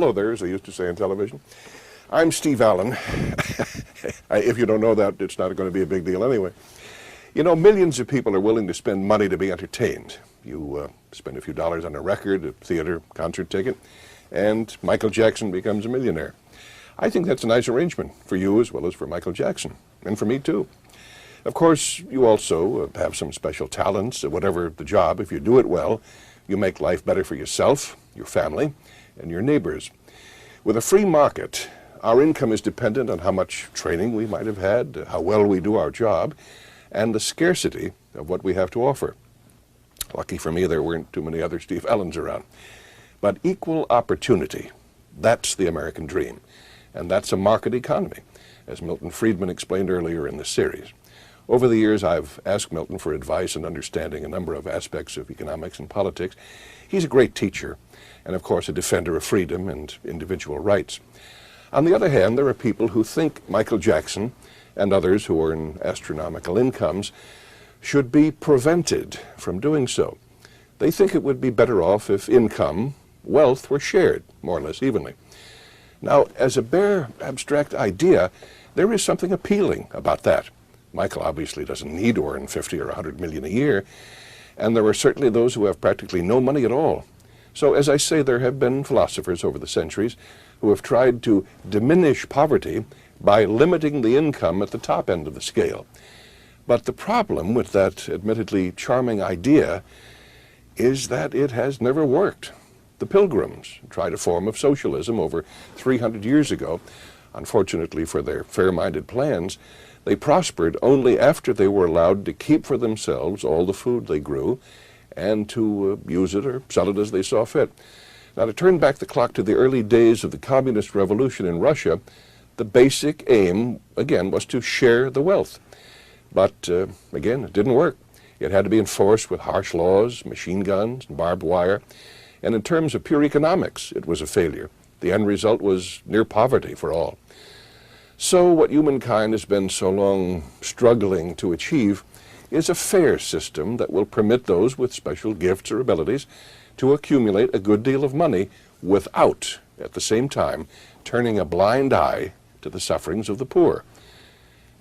hello there, as they used to say on television. I'm Steve Allen. If you don't know that, it's not going to be a big deal anyway. You know, millions of people are willing to spend money to be entertained. You spend a few dollars on a record, a theater, concert ticket, and Michael Jackson becomes a millionaire. I think that's a nice arrangement for you as well as for Michael Jackson, and for me too. Of course, you also have some special talents, whatever the job. If you do it well, you make life better for yourself, your family, and your neighbors. With a free market, our income is dependent on how much training we might have had, how well we do our job, and the scarcity of what we have to offer. Lucky for me, there weren't too many other Steve Allens around. But equal opportunity, that's the American dream. And that's a market economy, as Milton Friedman explained earlier in this series. Over the years, I've asked Milton for advice in understanding a number of aspects of economics and politics. He's a great teacher, and of course a defender of freedom and individual rights. On the other hand, there are people who think Michael Jackson and others who earn astronomical incomes should be prevented from doing so. They think it would be better off if income, wealth, were shared more or less evenly. Now, as a bare abstract idea, there is something appealing about that. Michael obviously doesn't need to earn 50 or 100 million a year, and there are certainly those who have practically no money at all. So, as I say, there have been philosophers over the centuries who have tried to diminish poverty by limiting the income at the top end of the scale. But the problem with that admittedly charming idea is that it has never worked. The Pilgrims tried a form of socialism over 300 years ago. Unfortunately for their fair-minded plans, they prospered only after they were allowed to keep for themselves all the food they grew and to use it or sell it as they saw fit. Now, to turn back the clock to the early days of the Communist Revolution in Russia, the basic aim, again, was to share the wealth. But, again, it didn't work. It had to be enforced with harsh laws, machine guns, and barbed wire. And in terms of pure economics, it was a failure. The end result was near poverty for all. So what humankind has been so long struggling to achieve is a fair system that will permit those with special gifts or abilities to accumulate a good deal of money without, at the same time, turning a blind eye to the sufferings of the poor.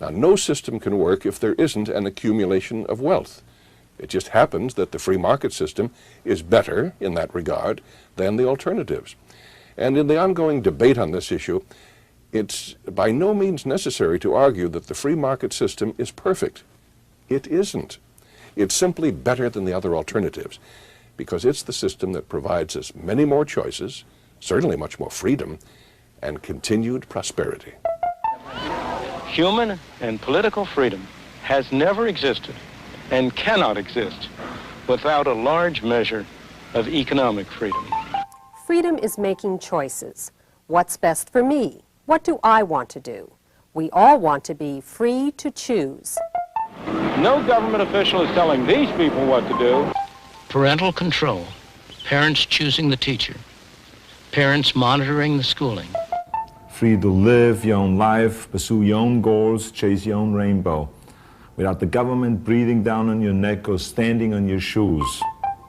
Now, no system can work if there isn't an accumulation of wealth. It just happens that the free market system is better in that regard than the alternatives. And in the ongoing debate on this issue, it's by no means necessary to argue that the free market system is perfect. It isn't. It's simply better than the other alternatives, because it's the system that provides us many more choices, certainly much more freedom, and continued prosperity. Human and political freedom has never existed and cannot exist without a large measure of economic freedom. Freedom is making choices. What's best for me? What do I want to do? We all want to be free to choose. No government official is telling these people what to do. Parental control, parents choosing the teacher, parents monitoring the schooling. Free to live your own life, pursue your own goals, chase your own rainbow, without the government breathing down on your neck or standing on your shoes.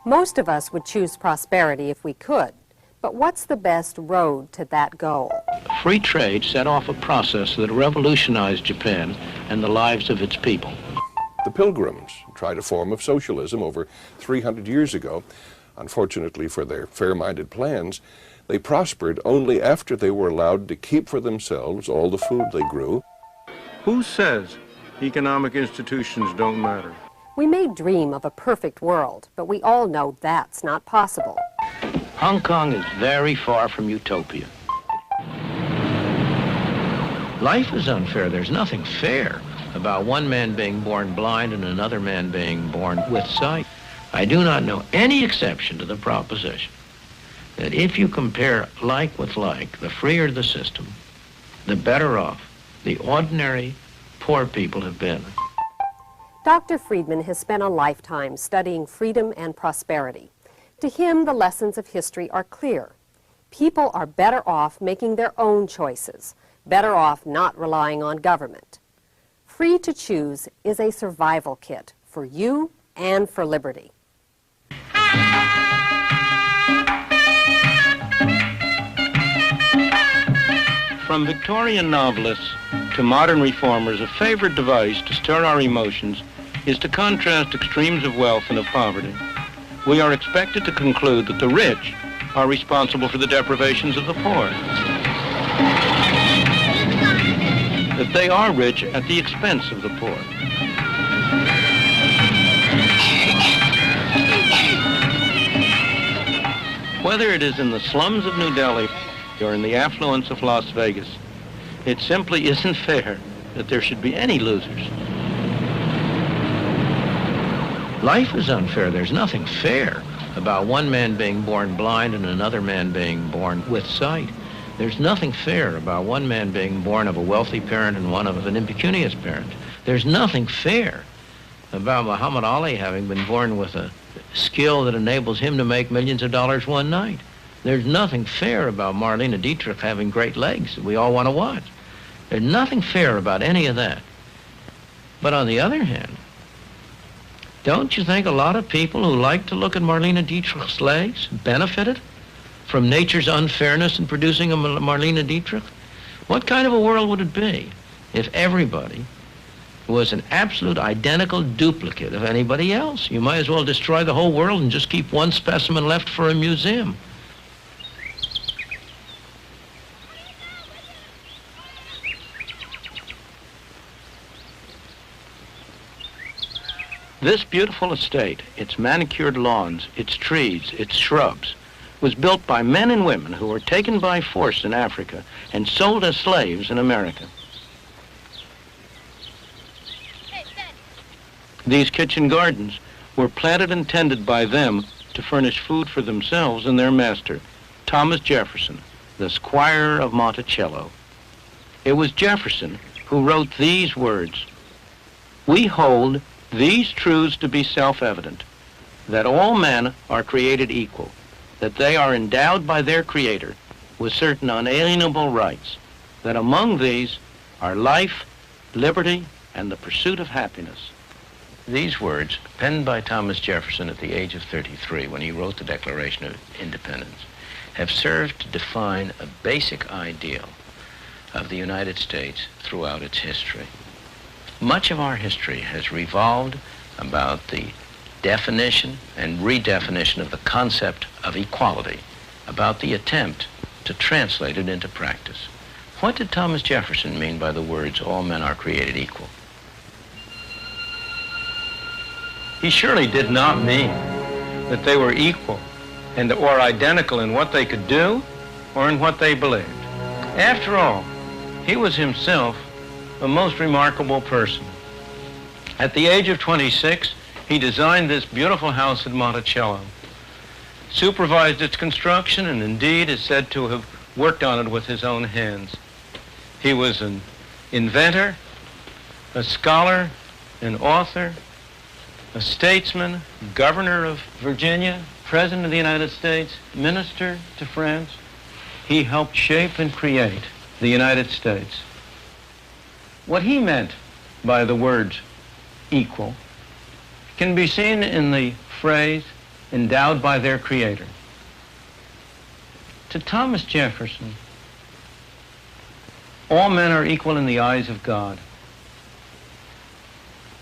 Most of us would choose prosperity if we could, but what's the best road to that goal? Free trade set off a process that revolutionized Japan and the lives of its people. The Pilgrims tried a form of socialism over 300 years ago. Unfortunately for their fair-minded plans, they prospered only after they were allowed to keep for themselves all the food they grew. Who says economic institutions don't matter? We may dream of a perfect world, but we all know that's not possible. Hong Kong is very far from utopia. Life is unfair. There's nothing fair about one man being born blind and another man being born with sight. I do not know any exception to the proposition that if you compare like with like, the freer the system, the better off the ordinary poor people have been. Dr. Friedman has spent a lifetime studying freedom and prosperity. To him, the lessons of history are clear. People are better off making their own choices, better off not relying on government. Free to choose is a survival kit for you and for liberty. From Victorian novelists to modern reformers, a favorite device to stir our emotions is to contrast extremes of wealth and of poverty. We are expected to conclude that the rich are responsible for the deprivations of the poor, that they are rich at the expense of the poor. Whether it is in the slums of New Delhi or in the affluence of Las Vegas, it simply isn't fair that there should be any losers. Life is unfair. There's nothing fair about one man being born blind and another man being born with sight. There's nothing fair about one man being born of a wealthy parent and one of an impecunious parent. There's nothing fair about Muhammad Ali having been born with a skill that enables him to make millions of dollars one night. There's nothing fair about Marlene Dietrich having great legs that we all want to watch. There's nothing fair about any of that. But on the other hand, don't you think a lot of people who like to look at Marlene Dietrich's legs benefited from nature's unfairness in producing a Marlene Dietrich? What kind of a world would it be if everybody was an absolute identical duplicate of anybody else? You might as well destroy the whole world and just keep one specimen left for a museum. This beautiful estate, its manicured lawns, its trees, its shrubs, was built by men and women who were taken by force in Africa and sold as slaves in America. These kitchen gardens were planted and tended by them to furnish food for themselves and their master, Thomas Jefferson, the Squire of Monticello. It was Jefferson who wrote these words: "We hold these truths to be self-evident, that all men are created equal, that they are endowed by their Creator with certain unalienable rights, that among these are life, liberty, and the pursuit of happiness." These words, penned by Thomas Jefferson at the age of 33 when he wrote the Declaration of Independence, have served to define a basic ideal of the United States throughout its history. Much of our history has revolved about the definition and redefinition of the concept of equality, about the attempt to translate it into practice. What did Thomas Jefferson mean by the words, "all men are created equal"? He surely did not mean that they were equal and or identical in what they could do or in what they believed. After all, he was himself a most remarkable person. At the age of 26, he designed this beautiful house at Monticello, supervised its construction, and indeed is said to have worked on it with his own hands. He was an inventor, a scholar, an author, a statesman, governor of Virginia, president of the United States, minister to France. He helped shape and create the United States. What he meant by the words equal can be seen in the phrase endowed by their Creator. To Thomas Jefferson, all men are equal in the eyes of God.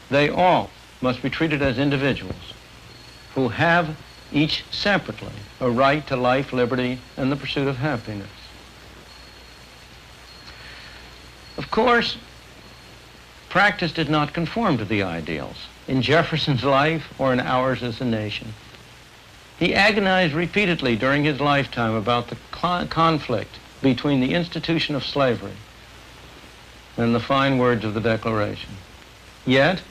They all must be treated as individuals who have each separately a right to life, liberty, and the pursuit of happiness. Of course, practice did not conform to the ideals in Jefferson's life or in ours as a nation. He agonized repeatedly during his lifetime about the conflict between the institution of slavery and the fine words of the Declaration. Yet,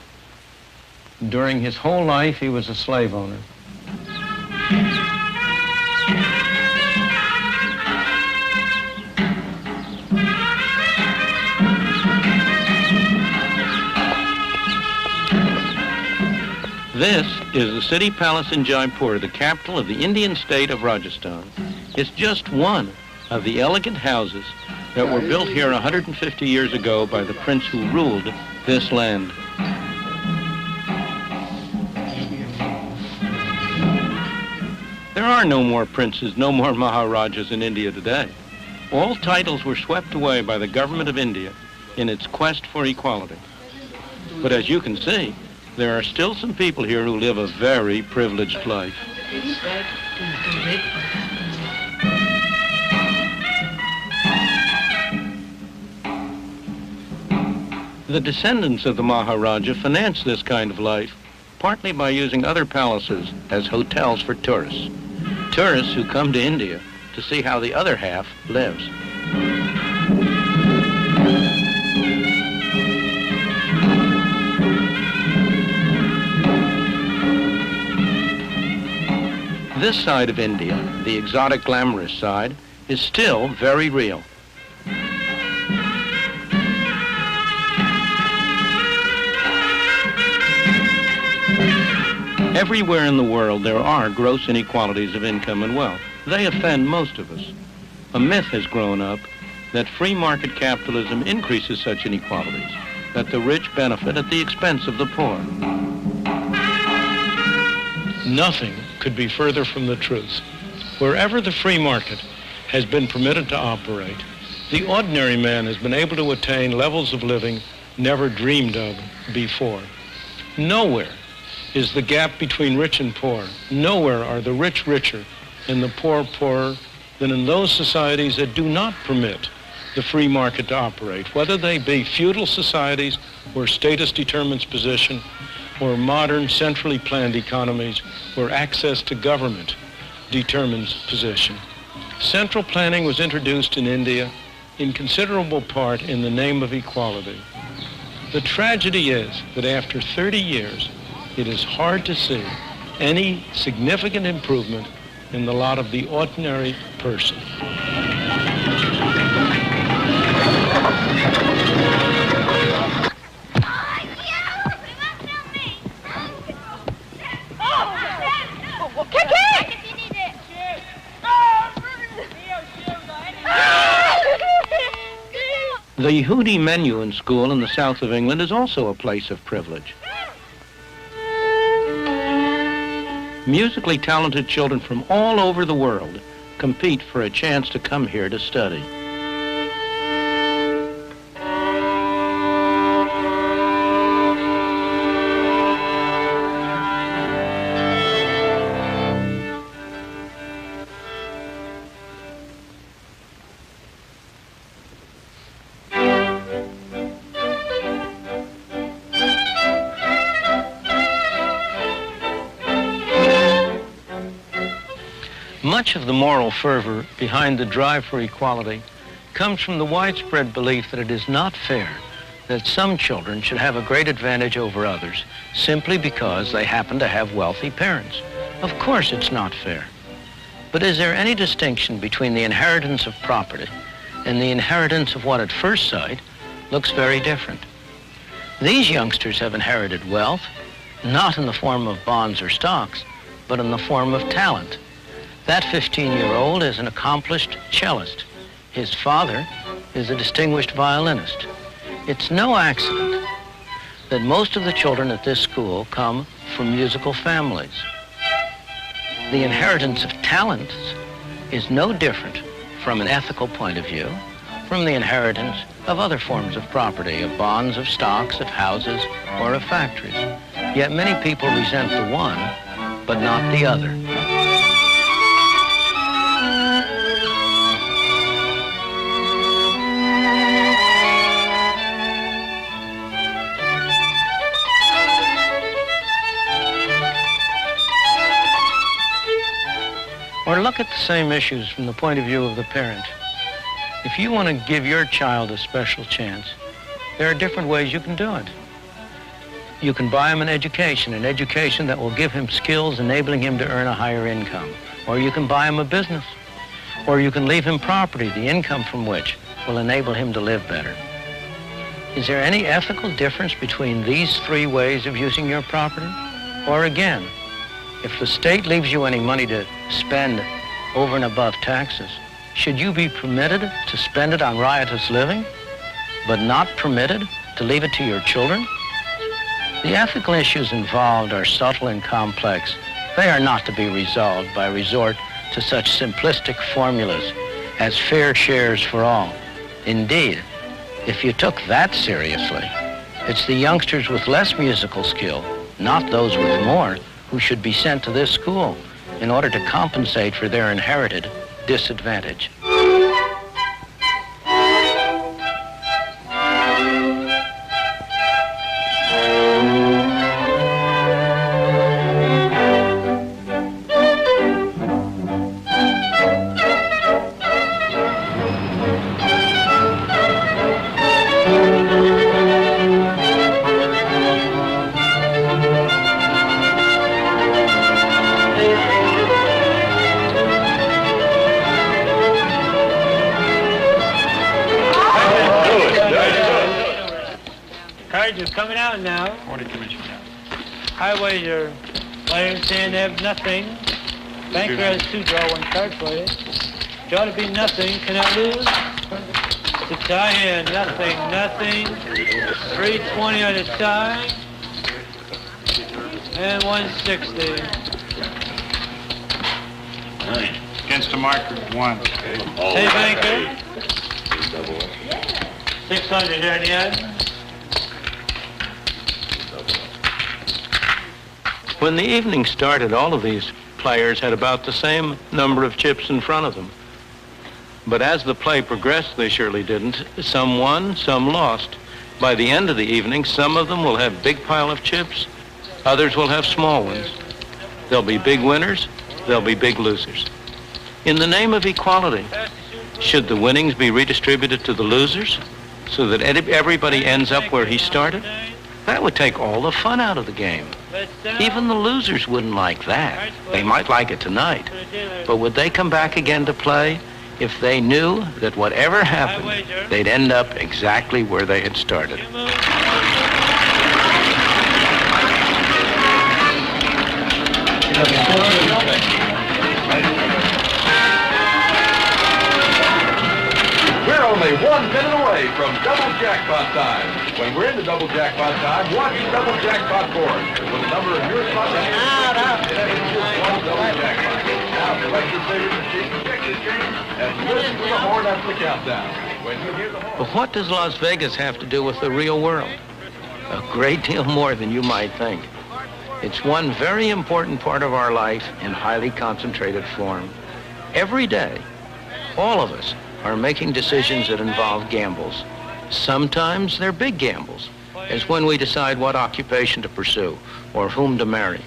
during his whole life, he was a slave owner. This is the city palace in Jaipur, the capital of the Indian state of Rajasthan. It's just one of the elegant houses that were built here 150 years ago by the prince who ruled this land. There are no more princes, no more Maharajas in India today. All titles were swept away by the government of India in its quest for equality. But as you can see, there are still some people here who live a very privileged life. The descendants of the Maharaja financed this kind of life partly by using other palaces as hotels for tourists. Tourists who come to India to see how the other half lives. This side of India, the exotic, glamorous side, is still very real. Everywhere in the world there are gross inequalities of income and wealth. They offend most of us. A myth has grown up that free market capitalism increases such inequalities, that the rich benefit at the expense of the poor. Nothing could be further from the truth. Wherever the free market has been permitted to operate, the ordinary man has been able to attain levels of living never dreamed of before. Nowhere is the gap between rich and poor. Nowhere are the rich richer and the poor poorer than in those societies that do not permit the free market to operate, whether they be feudal societies where status determines position, or modern centrally planned economies where access to government determines position. Central planning was introduced in India in considerable part in the name of equality. The tragedy is that after 30 years, it is hard to see any significant improvement in the lot of the ordinary person. The Yehudi Menuhin School in the south of England is also a place of privilege. Musically talented children from all over the world compete for a chance to come here to study. Much of the moral fervor behind the drive for equality comes from the widespread belief that it is not fair that some children should have a great advantage over others simply because they happen to have wealthy parents. Of course it's not fair. But is there any distinction between the inheritance of property and the inheritance of what at first sight looks very different? These youngsters have inherited wealth, not in the form of bonds or stocks, but in the form of talent. That 15-year-old is an accomplished cellist. His father is a distinguished violinist. It's no accident that most of the children at this school come from musical families. The inheritance of talents is no different from an ethical point of view from the inheritance of other forms of property, of bonds, of stocks, of houses, or of factories. Yet many people resent the one, but not the other. Or look at the same issues from the point of view of the parent. If you want to give your child a special chance, there are different ways you can do it. You can buy him an education that will give him skills enabling him to earn a higher income. Or you can buy him a business. Or you can leave him property, the income from which will enable him to live better. Is there any ethical difference between these three ways of using your property? Or again, if the state leaves you any money to spend over and above taxes, should you be permitted to spend it on riotous living, but not permitted to leave it to your children? The ethical issues involved are subtle and complex. They are not to be resolved by resort to such simplistic formulas as fair shares for all. Indeed, if you took that seriously, it's the youngsters with less musical skill, not those with more, who should be sent to this school in order to compensate for their inherited disadvantage. Coming out now. Highway, your players saying they have nothing. Banker has 2 draw 1 card for you. Draw to be nothing. Can I lose? To tie here, nothing, nothing. 320 on the tie. And 160. Against the marker, 1. Hey, banker. 600 here in the end. When the evening started, all of these players had about the same number of chips in front of them. But as the play progressed, they surely didn't. Some won, some lost. By the end of the evening, some of them will have big pile of chips, others will have small ones. There'll be big winners, there'll be big losers. In the name of equality, should the winnings be redistributed to the losers so that everybody ends up where he started? That would take all the fun out of the game. Even the losers wouldn't like that. They might like it tonight. But would they come back again to play if they knew that whatever happened, they'd end up exactly where they had started? We're only 1 minute away from double jackpot time. When we're into double jackpot time, watch the double jackpot board. With the number of your slots in it's just 1 double jackpot. Now select your favorite machine, check your change, and listen to the horn after the countdown. When you hear the horn. But what does Las Vegas have to do with the real world? A great deal more than you might think. It's one very important part of our life in highly concentrated form. Every day, all of us are making decisions that involve gambles. Sometimes they're big gambles, as when we decide what occupation to pursue or whom to marry.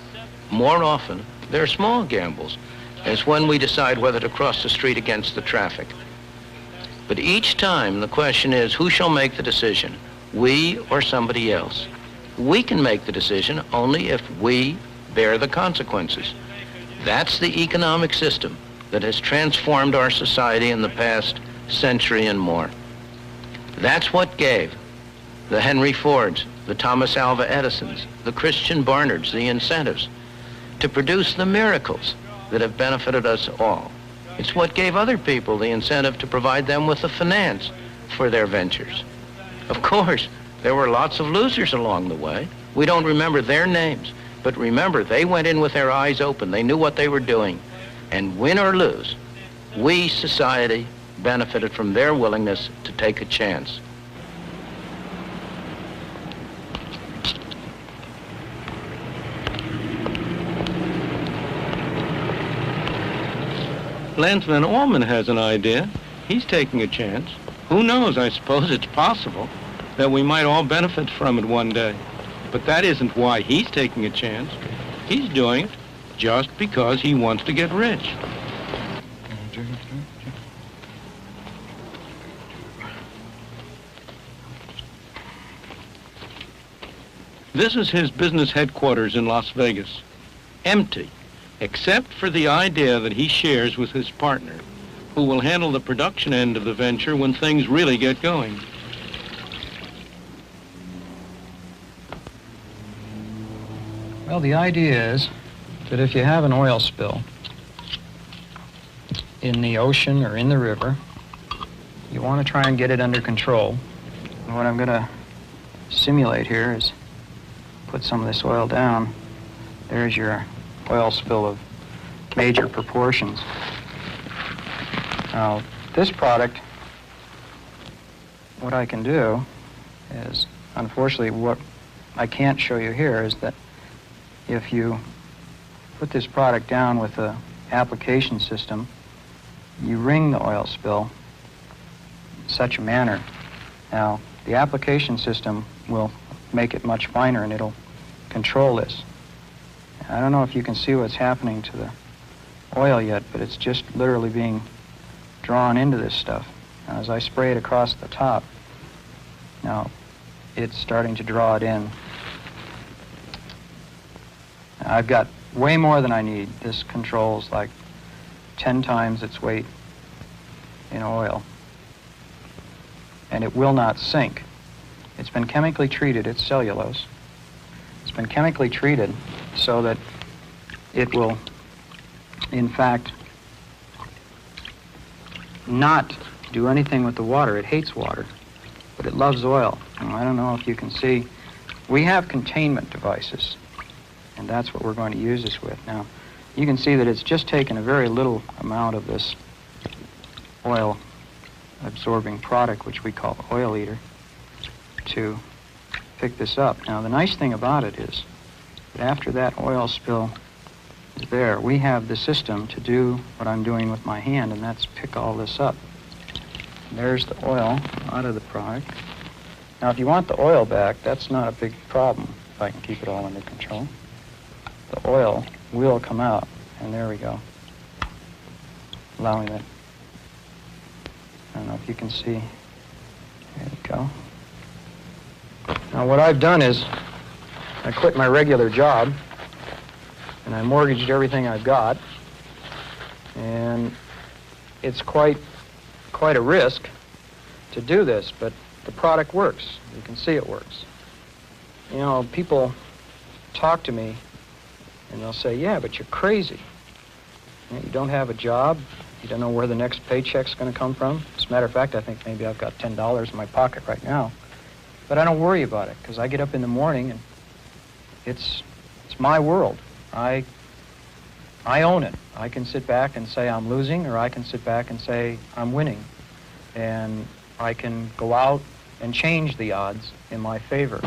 More often, they're small gambles, as when we decide whether to cross the street against the traffic. But each time the question is, who shall make the decision, we or somebody else? We can make the decision only if we bear the consequences. That's the economic system that has transformed our society in the past century and more. That's what gave the Henry Fords, the Thomas Alva Edisons, the Christian Barnards the incentives to produce the miracles that have benefited us all. It's what gave other people the incentive to provide them with the finance for their ventures. Of course, there were lots of losers along the way. We don't remember their names, but remember, they went in with their eyes open. They knew what they were doing. And win or lose, we, society, benefited from their willingness to take a chance. Lensman Allman has an idea. He's taking a chance. Who knows? I suppose it's possible that we might all benefit from it one day. But that isn't why he's taking a chance. He's doing it just because he wants to get rich. This is his business headquarters in Las Vegas. Empty, except for the idea that he shares with his partner, who will handle the production end of the venture when things really get going. Well, the idea is that if you have an oil spill in the ocean or in the river, you want to try and get it under control. And what I'm going to simulate here is put some of this oil down. There's your oil spill of major proportions. I'll this product, what I can do is, unfortunately, what I can't show you here is that if you put this product down with the application system, you ring the oil spill in such a manner. Now, the application system will make it much finer and it'll control this. I don't know if you can see what's happening to the oil yet, but it's just literally being drawn into this stuff. Now, as I spray it across the top, now it's starting to draw it in. Now, I've got way more than I need. This controls like 10 times its weight in oil. And it will not sink. It's been chemically treated, it's cellulose. It's been chemically treated so that it will, in fact, not do anything with the water. It hates water, but it loves oil. Now, I don't know if you can see. We have containment devices, and that's what we're going to use this with. Now, you can see that it's just taken a very little amount of this oil-absorbing product, which we call oil eater, to pick this up. Now, the nice thing about it is that after that oil spill is there, we have the system to do what I'm doing with my hand, and that's pick all this up. There's the oil out of the product. Now, if you want the oil back, that's not a big problem if I can keep it all under control. The oil will come out, and there we go, allowing it. I don't know if you can see. There you go. Now, what I've done is I quit my regular job, and I mortgaged everything I've got, and it's quite a risk to do this, but the product works. You can see it works. You know, people talk to me, and they'll say, yeah, but you're crazy. You don't have a job. You don't know where the next paycheck's going to come from. As a matter of fact, I think maybe I've got $10 in my pocket right now. But I don't worry about it, because I get up in the morning, and it's my world. I own it. I can sit back and say I'm losing, or I can sit back and say I'm winning. And I can go out and change the odds in my favor.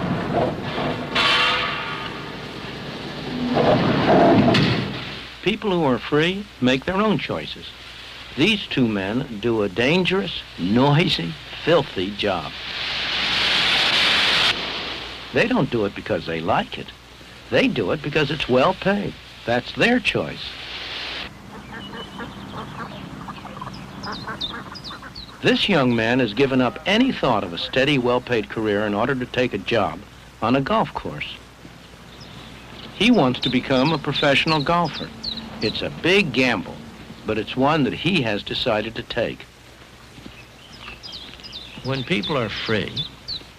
People who are free make their own choices. These two men do a dangerous, noisy, filthy job. They don't do it because they like it. They do it because it's well paid. That's their choice. This young man has given up any thought of a steady, well-paid career in order to take a job on a golf course. He wants to become a professional golfer. It's a big gamble, but it's one that he has decided to take. When people are free,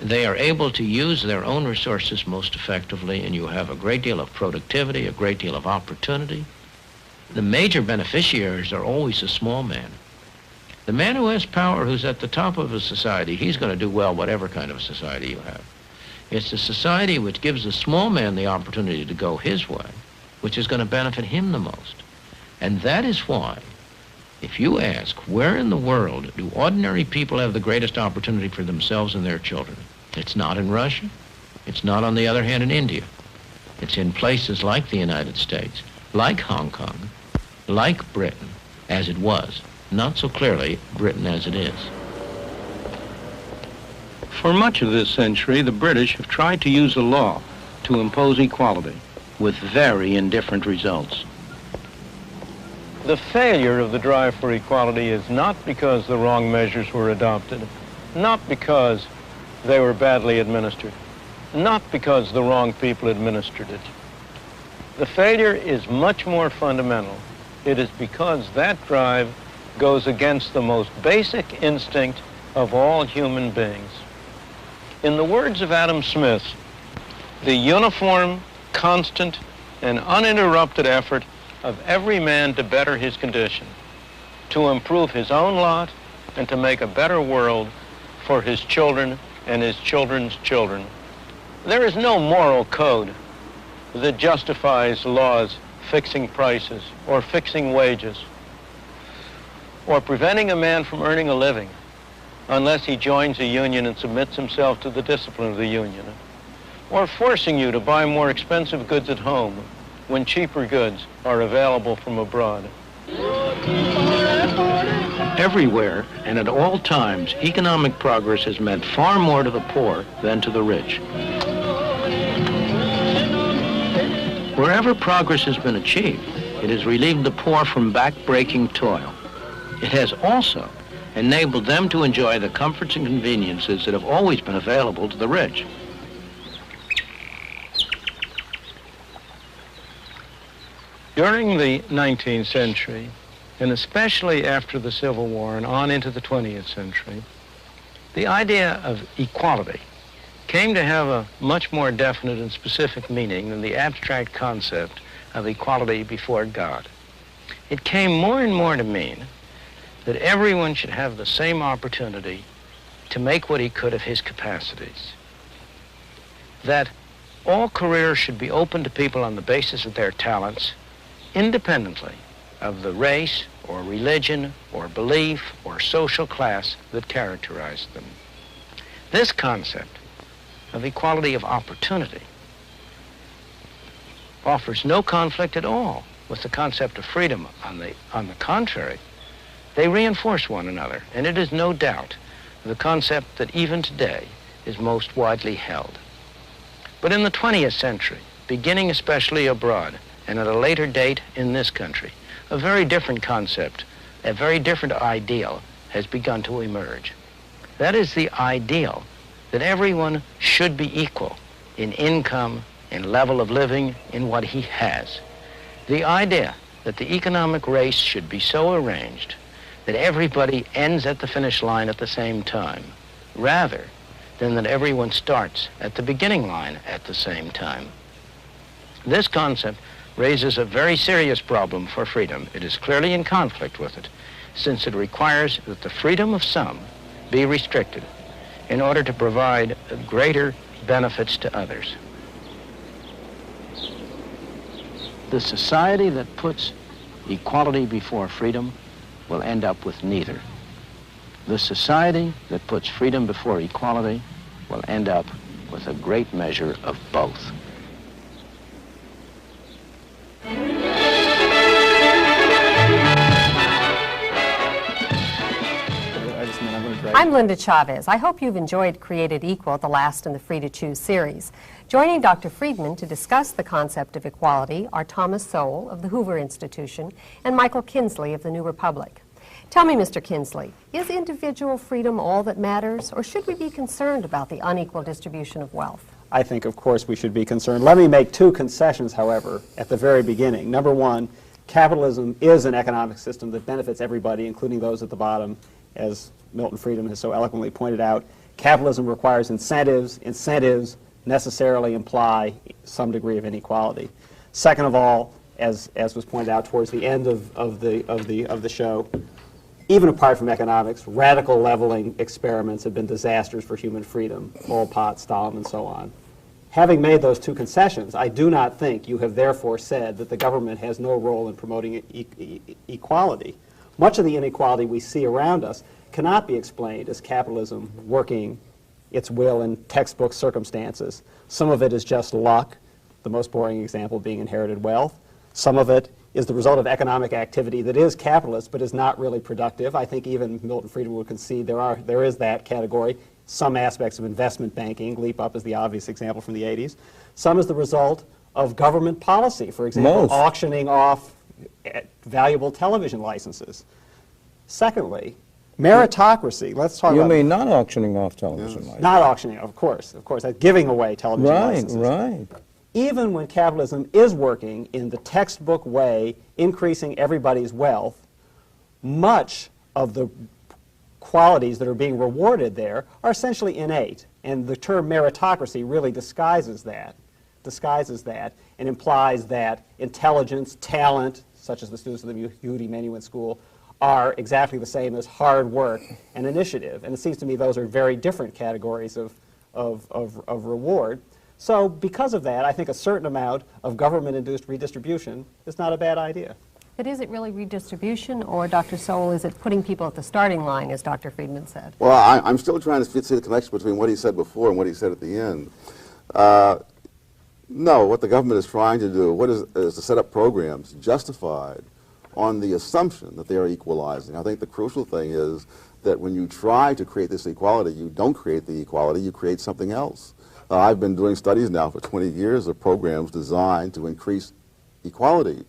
they are able to use their own resources most effectively, and you have a great deal of productivity, a great deal of opportunity. The major beneficiaries are always the small man. The man who has power, who's at the top of a society, he's going to do well whatever kind of society you have. It's the society which gives the small man the opportunity to go his way, which is going to benefit him the most. And that is why, if you ask, where in the world do ordinary people have the greatest opportunity for themselves and their children? It's not in Russia. It's not, on the other hand, in India. It's in places like the United States, like Hong Kong, like Britain, as it was. Not so clearly Britain as it is. For much of this century, the British have tried to use the law to impose equality, with very indifferent results. The failure of the drive for equality is not because the wrong measures were adopted, not because they were badly administered, not because the wrong people administered it. The failure is much more fundamental. It is because that drive goes against the most basic instinct of all human beings. In the words of Adam Smith, the uniform, constant, and uninterrupted effort of every man to better his condition, to improve his own lot, and to make a better world for his children and his children's children. There is no moral code that justifies laws fixing prices or fixing wages. or preventing a man from earning a living unless he joins a union and submits himself to the discipline of the union, or forcing you to buy more expensive goods at home when cheaper goods are available from abroad. Everywhere and at all times, economic progress has meant far more to the poor than to the rich. Wherever progress has been achieved, it has relieved the poor from back-breaking toil. It has also enabled them to enjoy the comforts and conveniences that have always been available to the rich. During the 19th century, and especially after the Civil War and on into the 20th century, the idea of equality came to have a much more definite and specific meaning than the abstract concept of equality before God. It came more and more to mean that everyone should have the same opportunity to make what he could of his capacities, that all careers should be open to people on the basis of their talents, independently of the race or religion or belief or social class that characterized them. This concept of equality of opportunity offers no conflict at all with the concept of freedom. On the contrary, they reinforce one another, and it is no doubt the concept that even today is most widely held. But in the 20th century, beginning especially abroad, and at a later date in this country, a very different concept, a very different ideal has begun to emerge. That is the ideal that everyone should be equal in income, in level of living, in what he has. The idea that the economic race should be so arranged that everybody ends at the finish line at the same time, rather than that everyone starts at the beginning line at the same time. This concept raises a very serious problem for freedom. It is clearly in conflict with it, since it requires that the freedom of some be restricted in order to provide greater benefits to others. The society that puts equality before freedom will end up with neither. The society that puts freedom before equality will end up with a great measure of both. I'm Linda Chavez. I hope you've enjoyed Created Equal, the last in the Free to Choose series. Joining Dr. Friedman to discuss the concept of equality are Thomas Sowell of the Hoover Institution and Michael Kinsley of the New Republic. Tell me, Mr. Kinsley, is individual freedom all that matters, or should we be concerned about the unequal distribution of wealth? I think, of course, we should be concerned. Let me make two concessions, however, at the very beginning. Number one, capitalism is an economic system that benefits everybody, including those at the bottom, as Milton Friedman has so eloquently pointed out. Capitalism requires incentives. Incentives necessarily imply some degree of inequality. Second of all, as was pointed out towards the end of the show, even apart from economics, radical leveling experiments have been disasters for human freedom, Pol Pot, Stalin, and so on. Having made those two concessions, I do not think you have therefore said that the government has no role in promoting equality. Much of the inequality we see around us cannot be explained as capitalism working its will in textbook circumstances. Some of it is just luck, the most boring example being inherited wealth. Some of it is the result of economic activity that is capitalist but is not really productive. I think even Milton Friedman would concede there is that category. Some aspects of investment banking, Leap Up is the obvious example from the 80s. Some is the result of government policy, for example, auctioning off valuable television licenses. Secondly, meritocracy. Let's talk about... You mean not auctioning off television licenses? Not auctioning, of course, giving away television licenses. Right. Even when capitalism is working in the textbook way, increasing everybody's wealth, much of the qualities that are being rewarded there are essentially innate. And the term meritocracy really disguises that and implies that intelligence, talent, such as the students of the Yehudi Menuhin School, are exactly the same as hard work and initiative. And it seems to me those are very different categories of reward. So because of that, I think a certain amount of government-induced redistribution is not a bad idea. But is it really redistribution, or, Dr. Sowell, is it putting people at the starting line, as Dr. Friedman said? Well, I'm still trying to see the connection between what he said before and what he said at the end. No, what the government is trying to do is to set up programs justified on the assumption that they are equalizing. I think the crucial thing is that when you try to create this equality, you don't create the equality, you create something else. I've been doing studies now for 20 years of programs designed to increase equality.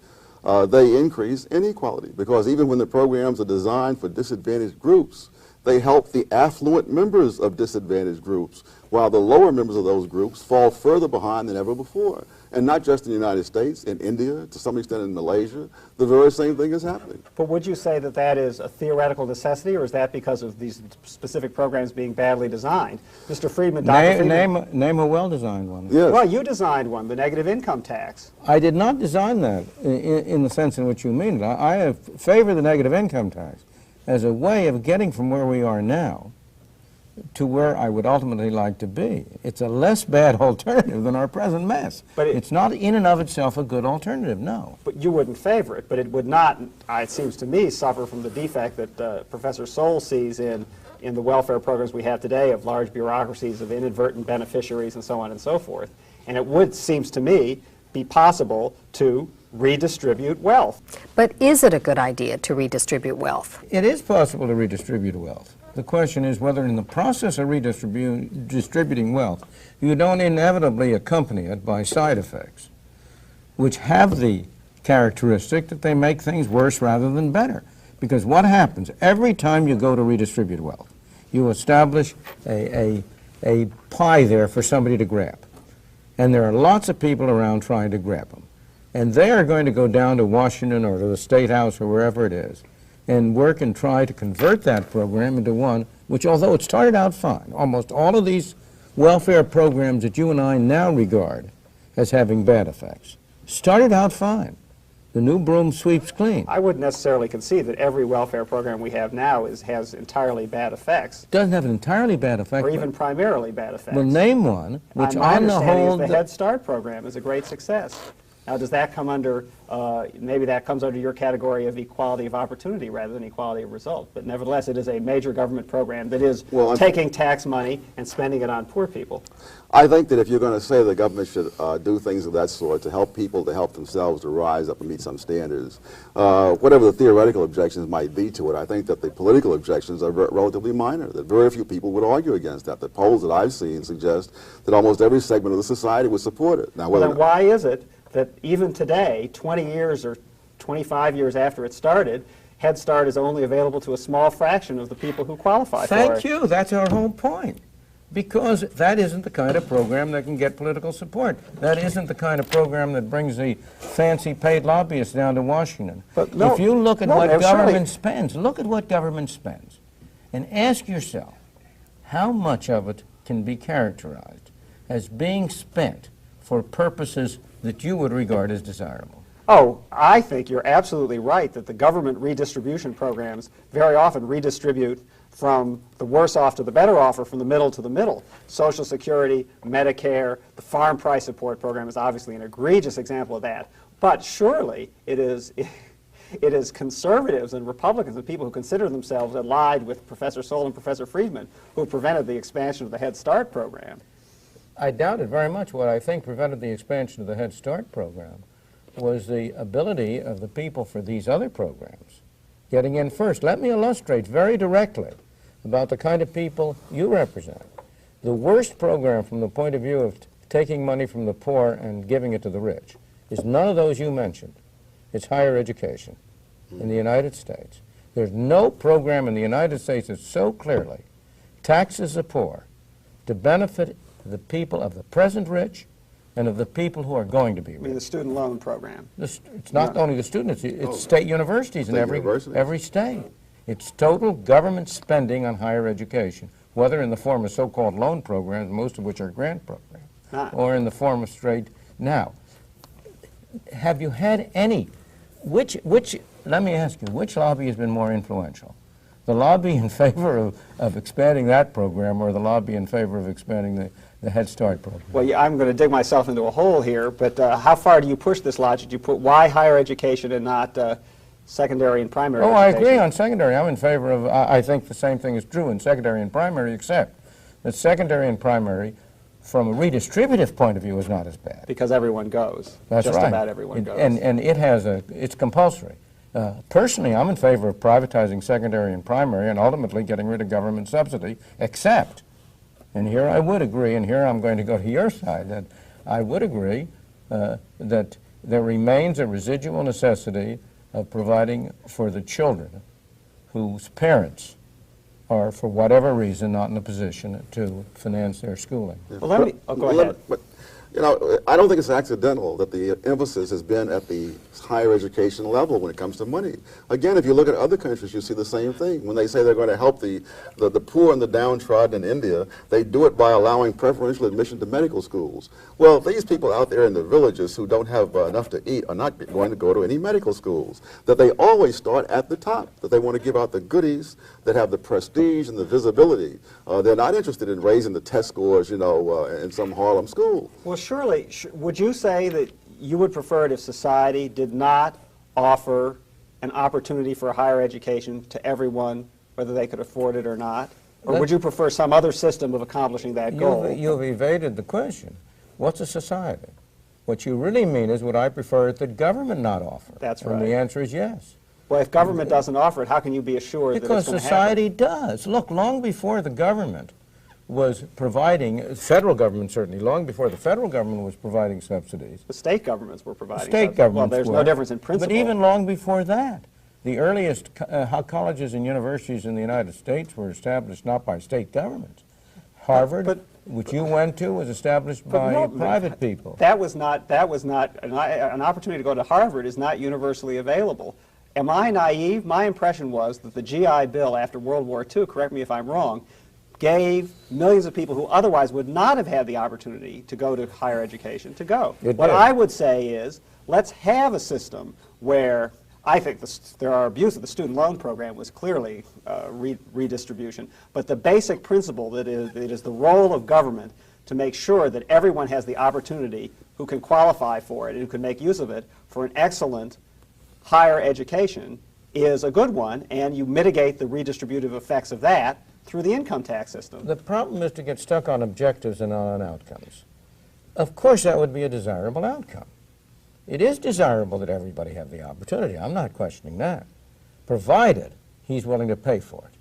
They increase inequality, because even when the programs are designed for disadvantaged groups, they help the affluent members of disadvantaged groups, while the lower members of those groups fall further behind than ever before. And not just in the United States, in India, to some extent in Malaysia, the very same thing is happening. But would you say that that is a theoretical necessity, or is that because of these specific programs being badly designed? Mr. Friedman, Dr. Friedman. Name a well-designed one. Yes. Well, you designed one, the negative income tax. I did not design that in the sense in which you mean it. I favor the negative income tax as a way of getting from where we are now to where I would ultimately like to be. It's a less bad alternative than our present mess. But it's not in and of itself a good alternative, no. But you wouldn't favor it, but it would not, it seems to me, suffer from the defect that Professor Sowell sees in the welfare programs we have today, of large bureaucracies, of inadvertent beneficiaries, and so on and so forth. And it would, seems to me, be possible to redistribute wealth. But is it a good idea to redistribute wealth? It is possible to redistribute wealth. The question is whether in the process of distributing wealth, you don't inevitably accompany it by side effects, which have the characteristic that they make things worse rather than better. Because what happens every time you go to redistribute wealth, you establish a pie there for somebody to grab. And there are lots of people around trying to grab them. And they are going to go down to Washington or to the State House or wherever it is and work and try to convert that program into one which, although it started out fine, almost all of these welfare programs that you and I now regard as having bad effects started out fine. The new broom sweeps clean. I wouldn't necessarily concede that every welfare program we have now has entirely bad effects. Doesn't have an entirely bad effect. Or even primarily bad effects. Well, name one, which my on the whole... the Head Start program is a great success. Now, does that come under, maybe that comes under your category of equality of opportunity rather than equality of result. But nevertheless, it is a major government program that is taking tax money and spending it on poor people. I think that if you're going to say the government should do things of that sort to help people to help themselves to rise up and meet some standards, whatever the theoretical objections might be to it, I think that the political objections are relatively minor, that very few people would argue against that. The polls that I've seen suggest that almost every segment of the society would support it. Now, then why is it that even today, 20 years or 25 years after it started, Head Start is only available to a small fraction of the people who qualify for it? Thank you. That's our whole point. Because that isn't the kind of program that can get political support. That isn't the kind of program that brings the fancy paid lobbyists down to Washington. But no, if you look at what government spends, look at what government spends, and ask yourself how much of it can be characterized as being spent for purposes that you would regard as desirable. Oh, I think you're absolutely right that the government redistribution programs very often redistribute from the worse off to the better off, or from the middle to the middle. Social Security, Medicare, the Farm Price Support Program is obviously an egregious example of that. But surely it is conservatives and Republicans and people who consider themselves allied with Professor Sowell and Professor Friedman who prevented the expansion of the Head Start program. I doubt it very much. What I think prevented the expansion of the Head Start program was the ability of the people for these other programs getting in first. Let me illustrate very directly about the kind of people you represent. The worst program from the point of view of taking money from the poor and giving it to the rich is none of those you mentioned. It's higher education in the United States. There's no program in the United States that so clearly taxes the poor to benefit the people of the present rich and of the people who are going to be rich. I mean the student loan program. It's not only the students, it's state universities in every state. It's total government spending on higher education, whether in the form of so-called loan programs, most of which are grant programs, or in the form of straight. Now, have you had any, let me ask you, which lobby has been more influential? The lobby in favor of expanding that program, or the lobby in favor of expanding the Head Start program? Well, yeah, I'm going to dig myself into a hole here, but how far do you push this logic? Do you put why higher education and not secondary and primary Oh, I education. agree on secondary. I'm in favor of, I think the same thing is true in secondary and primary, except that secondary and primary, from a redistributive point of view, is not as bad. Because everyone goes. That's Just right. about everyone goes. And it has it's compulsory. Personally, I'm in favor of privatizing secondary and primary and ultimately getting rid of government subsidy, except, and here I would agree, and here I'm going to go to your side, that I would agree that there remains a residual necessity of providing for the children whose parents are, for whatever reason, not in a position to finance their schooling. Well, let me, go ahead. But, you know, I don't think it's accidental that the emphasis has been at the higher education level when it comes to money. Again, if you look at other countries, you see the same thing. When they say they're going to help the poor and the downtrodden in India, they do it by allowing preferential admission to medical schools. Well, these people out there in the villages who don't have enough to eat are not going to go to any medical schools. That they always start at the top, that they want to give out the goodies that have the prestige and the visibility. They're not interested in raising the test scores, you know, in some Harlem school. Well, surely, would you say that you would prefer it if society did not offer an opportunity for a higher education to everyone, whether they could afford it or not? Or would you prefer some other system of accomplishing that goal? You've evaded the question. What's a society? What you really mean is, would I prefer it that government not offer? That's and right. the answer is yes. Well, if government doesn't offer it, how can you be assured that it's going to happen? Because society does. Look, long before the government was providing, federal government certainly, long before the federal government was providing subsidies. The state governments were providing State subsidies. governments Well, there's were. no difference in principle. But even long before that, the earliest colleges and universities in the United States were established not by state governments. Harvard, which you went to, was established by private people. That was not an opportunity to go to Harvard is not universally available. Am I naive? My impression was that the GI Bill after World War II, correct me if I'm wrong, gave millions of people who otherwise would not have had the opportunity to go to higher education to go. What I would say is, let's have a system where I think there are abuses. The student loan program was clearly redistribution, but the basic principle that it is the role of government to make sure that everyone has the opportunity who can qualify for it and who can make use of it for an excellent higher education is a good one, and you mitigate the redistributive effects of that through the income tax system. The problem is to get stuck on objectives and not on outcomes. Of course, that would be a desirable outcome. It is desirable that everybody have the opportunity. I'm not questioning that, provided he's willing to pay for it,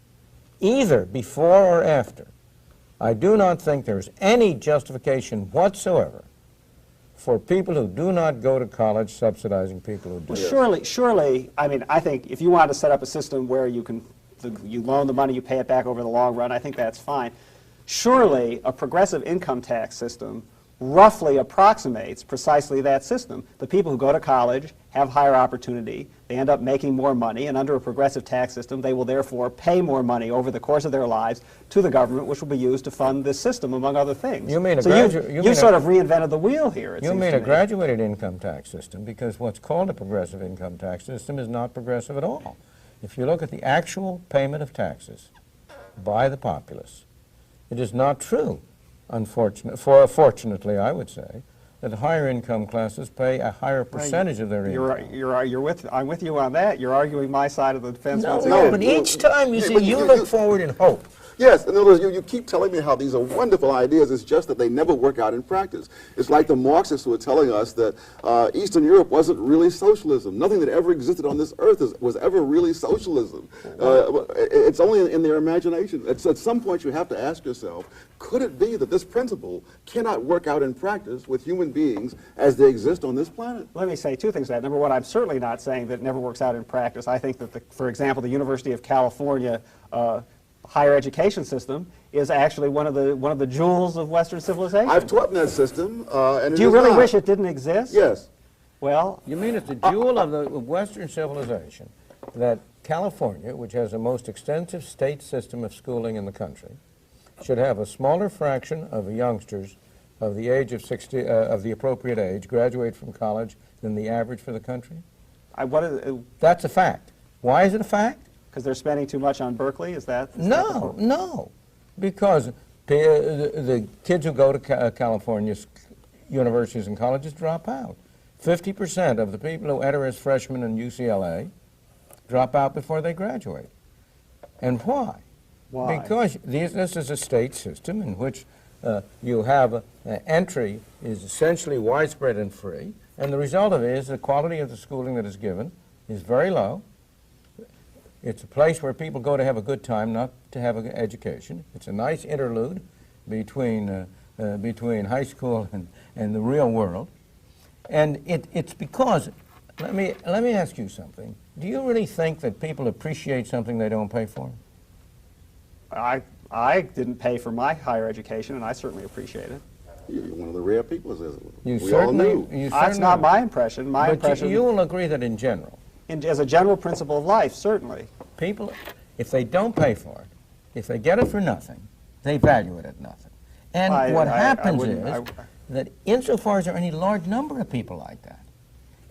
either before or after. I do not think there's any justification whatsoever for people who do not go to college subsidizing people who do. Well, surely, I mean, I think if you want to set up a system where you can, you loan the money, you pay it back over the long run, I think that's fine. Surely, a progressive income tax system roughly approximates precisely that system. The people who go to college have higher opportunity, they end up making more money, and under a progressive tax system, they will therefore pay more money over the course of their lives to the government, which will be used to fund this system, among other things. You mean you sort of reinvented the wheel here, it You seems mean to a me. graduated income tax system, because what's called a progressive income tax system is not progressive at all. If you look at the actual payment of taxes by the populace, it is not true, fortunately, I would say, that higher income classes pay a higher percentage of their income. I'm with you on that. You're arguing my side of the fence once No, again. but each time you see, you look forward in hope. Yes, in other words, you keep telling me how these are wonderful ideas, it's just that they never work out in practice. It's like the Marxists who are telling us that Eastern Europe wasn't really socialism. Nothing that ever existed on this earth was ever really socialism. It's only in their imagination. At some point you have to ask yourself, could it be that this principle cannot work out in practice with human beings as they exist on this planet? Let me say two things to that. Number one, I'm certainly not saying that it never works out in practice. I think that, for example, the University of California higher education system is actually one of the jewels of Western civilization. I've taught in that system, and do you really wish it didn't exist? Yes. Well, you mean it's the jewel of Western civilization that California, which has the most extensive state system of schooling in the country, should have a smaller fraction of youngsters of the age of 60, of the appropriate age, graduate from college than the average for the country? That's a fact. Why is it a fact? Because they're spending too much on Berkeley? Is that? No. Because the kids who go to California's universities and colleges drop out. 50% of the people who enter as freshmen in UCLA drop out before they graduate. And why? Why? Because this is a state system in which you have entry is essentially widespread and free, and the result of it is the quality of the schooling that is given is very low. It's a place where people go to have a good time, not to have an education. It's a nice interlude between high school and the real world. And it's because, let me ask you something. Do you really think that people appreciate something they don't pay for? I didn't pay for my higher education, and I certainly appreciate it. You're one of the rare people. That's not my impression. My impression. You will agree that in general. As a general principle of life, certainly. People, if they don't pay for it, if they get it for nothing, they value it at nothing. And what happens is that insofar as there are any large number of people like that,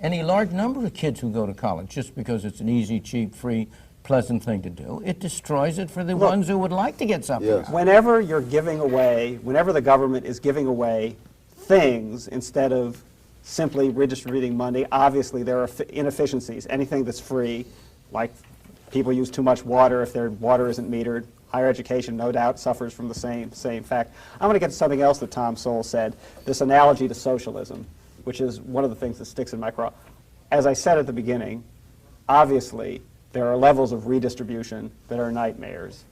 any large number of kids who go to college just because it's an easy, cheap, free, pleasant thing to do, it destroys it for the ones who would like to get something out. Whenever you're giving away, whenever the government is giving away things instead of simply redistributing money, obviously there are inefficiencies. Anything that's free, like people use too much water if their water isn't metered. Higher education, no doubt, suffers from the same fact. I'm going to get to something else that Tom Sowell said, this analogy to socialism, which is one of the things that sticks in my craw. As I said at the beginning, obviously, there are levels of redistribution that are nightmares.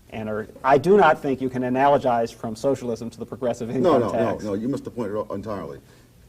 And I do not think you can analogize from socialism to the progressive income tax. No, you missed the point entirely.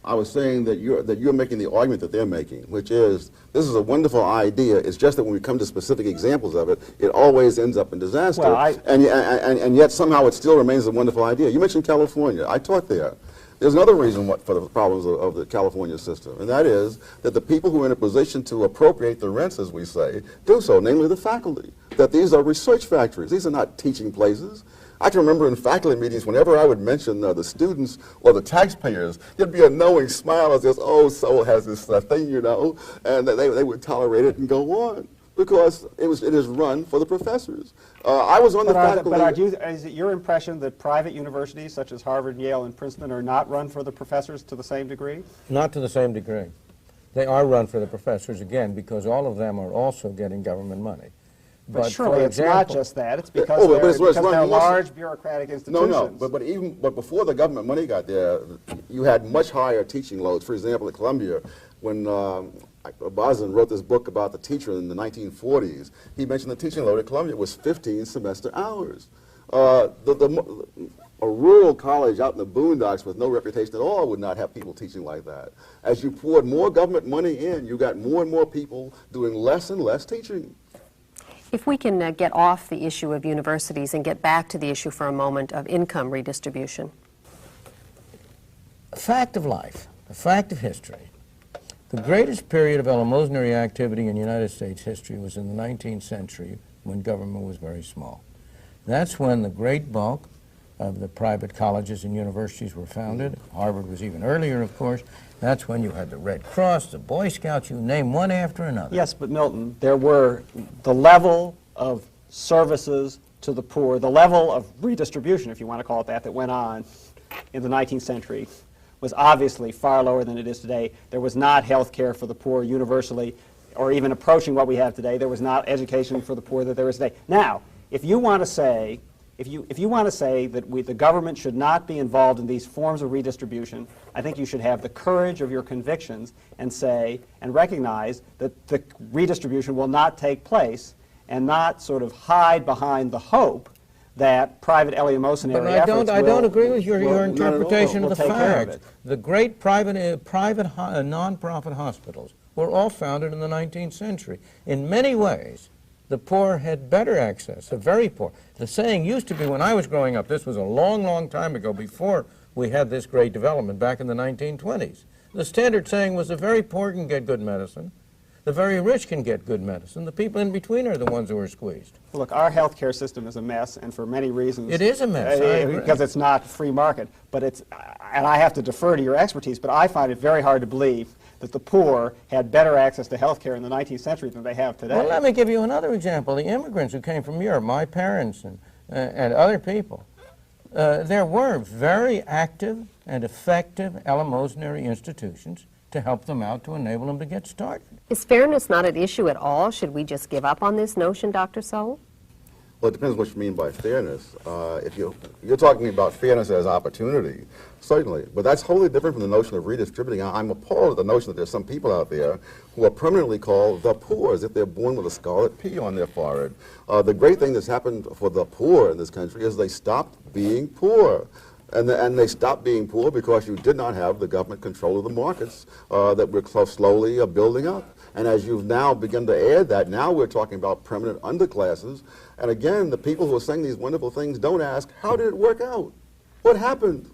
I was saying that you're making the argument that they're making, which is, this is a wonderful idea. It's just that when we come to specific examples of it, it always ends up in disaster. Well, and yet somehow it still remains a wonderful idea. You mentioned California. I taught there. There's another reason for the problems of the California system, and that is that the people who are in a position to appropriate the rents, as we say, do so, namely the faculty. That these are research factories. These are not teaching places. I can remember in faculty meetings, whenever I would mention the students or the taxpayers, there'd be a knowing smile as if, oh, Sowell has this thing, you know, and they would tolerate it and go on. Because it is run for the professors. I was on the faculty. Is it your impression that private universities such as Harvard, Yale, and Princeton are not run for the professors to the same degree? Not to the same degree. They are run for the professors, again, because all of them are also getting government money. But surely it's not just that. It's because they're large bureaucratic institutions. But before the government money got there, you had much higher teaching loads. For example, at Columbia, when Boston wrote this book about the teacher in the 1940s, he mentioned the teaching load at Columbia was 15 semester hours. A rural college out in the boondocks with no reputation at all would not have people teaching like that. As you poured more government money in, you got more and more people doing less and less teaching. If we can get off the issue of universities and get back to the issue for a moment of income redistribution. A fact of life, a fact of history. The greatest period of eleemosynary activity in United States history was in the 19th century when government was very small. That's when the great bulk of the private colleges and universities were founded. Harvard was even earlier, of course. That's when you had the Red Cross, the Boy Scouts, you name one after another. Yes, but Milton, there were the level of services to the poor, the level of redistribution, if you want to call it that went on in the 19th century was obviously far lower than it is today. There was not health care for the poor universally, or even approaching what we have today. There was not education for the poor that there is today. Now, if you want to say, if you want to say that the government should not be involved in these forms of redistribution, I think you should have the courage of your convictions and say and recognize that the redistribution will not take place, and not sort of hide behind the hope that private eleemosynary efforts I don't agree with your interpretation of the facts. The great private non-profit hospitals were all founded in the 19th century. In many ways, the poor had better access, the very poor. The saying used to be when I was growing up, this was a long, long time ago, before we had this great development back in the 1920s. The standard saying was the very poor can get good medicine, the very rich can get good medicine. The people in between are the ones who are squeezed. Well, look, our health care system is a mess, and for many reasons. It is a mess. Because it's not free market. But it's, and I have to defer to your expertise, but I find it very hard to believe that the poor had better access to health care in the 19th century than they have today. Well, let me give you another example. The immigrants who came from Europe, my parents and other people, there were very active and effective eleemosynary institutions to help them out, to enable them to get started. Is fairness not at issue at all? Should we just give up on this notion, Dr. Sowell? Well, it depends what you mean by fairness. If you're talking about fairness as opportunity, certainly, but that's wholly different from the notion of redistributing. I'm appalled at the notion that there's some people out there who are permanently called the poor, as if they're born with a scarlet P on their forehead. The great thing that's happened for the poor in this country is they stopped being poor. And they stopped being poor because you did not have the government control of the markets that we're slowly building up. And as you've now begun to add that, now we're talking about permanent underclasses. And again, the people who are saying these wonderful things don't ask, how did it work out? What happened?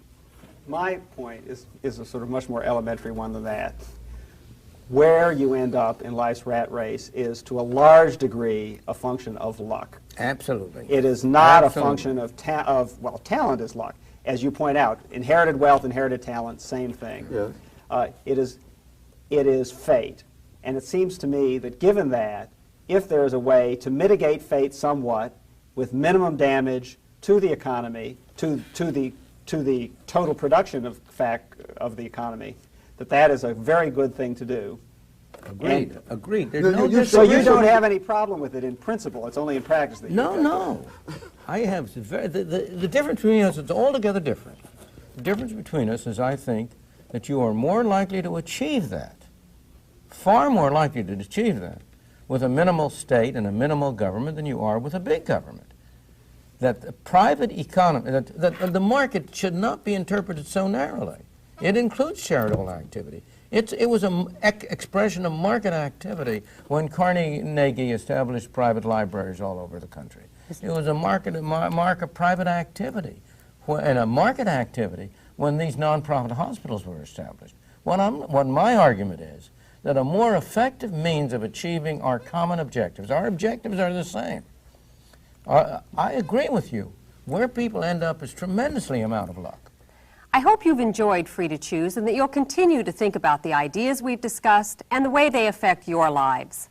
My point is a sort of much more elementary one than that. Where you end up in life's rat race is, to a large degree, a function of luck. Absolutely. It is not Absolutely. a function well, talent is luck. As you point out, inherited wealth, inherited talent, same thing. Yes. It is fate. And it seems to me that given that, if there is a way to mitigate fate somewhat with minimum damage to the economy, to the total production of the economy, that is a very good thing to do. Agreed. Agreed. So you don't have any problem with it in principle. It's only in practice that you No. I have the difference between us is altogether different. The difference between us is, I think, that you are more likely to achieve that, far more likely to achieve that, with a minimal state and a minimal government than you are with a big government. That the private economy, that the market should not be interpreted so narrowly. It includes charitable activity. It was an expression of market activity when Carnegie established private libraries all over the country. It was a mark of private activity, and a market activity when these nonprofit hospitals were established. What my argument is, that a more effective means of achieving our common objectives, our objectives are the same. I agree with you. Where people end up is tremendously amount of luck. I hope you've enjoyed Free to Choose and that you'll continue to think about the ideas we've discussed and the way they affect your lives.